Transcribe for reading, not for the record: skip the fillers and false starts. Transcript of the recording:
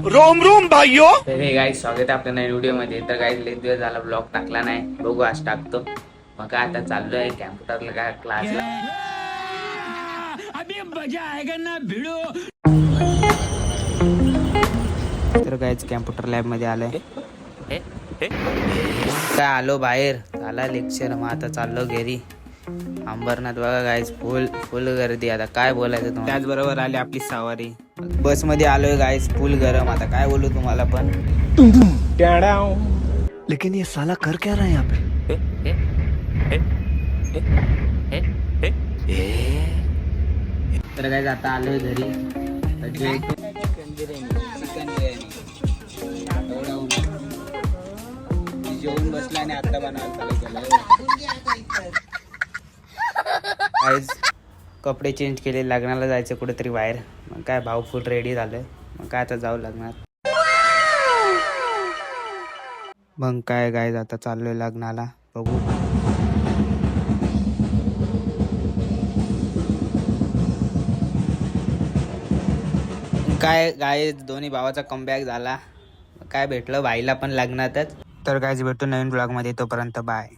Rome Rome भाइयों. तर हे गाईज स्वागत आहे आपल्या नवीन व्हिडिओ मध्ये. तर गाईज लई दिवस झाला ब्लॉग टाकला नाही, बघू आज टाकतो. मग काय आता चाललो आहे कॅम्प्युटरला काय क्लासला. अभी मजा आएगा ना भिड़ो. तर गाईज कॅम्प्युटर लॅब मध्ये आलोय. काय आलो बाहेर, झाला लेक्चर. मग आता चाललो घरी. अंबरनाथ बघा गाईज, फुल गर्दी. आता काय बोलायचं तुम्हाला. त्याचबरोबर आली आपली सवारी. बस मध्ये आलोय गाईज, फुल गरम. आता काय बोलू तुम्हाला पण. लेकिन ये साला कर क्या रहा है यहाँ पे? तर गाईज आता आलोय घरी. चिकन बिर्याणी एवढा जेवून बसला आणि आता बनवायला चालू केलं. गाईज कपडे चेंज केले, लग्नाला जायचं कुठेतरी बाहेर. मग काय भाऊ फुल रेडी झालं. मग काय आता जाऊ लग्नात. मग काय गाईज आता चाललोय लग्नाला, बघू. काय गाईज दोन्ही भावाचा कमबॅक झाला. काय भेटलं भाईला पण लग्नातच. तर गाईज भेटू नवीन ब्लॉग मध्ये, तोपर्यंत बाय.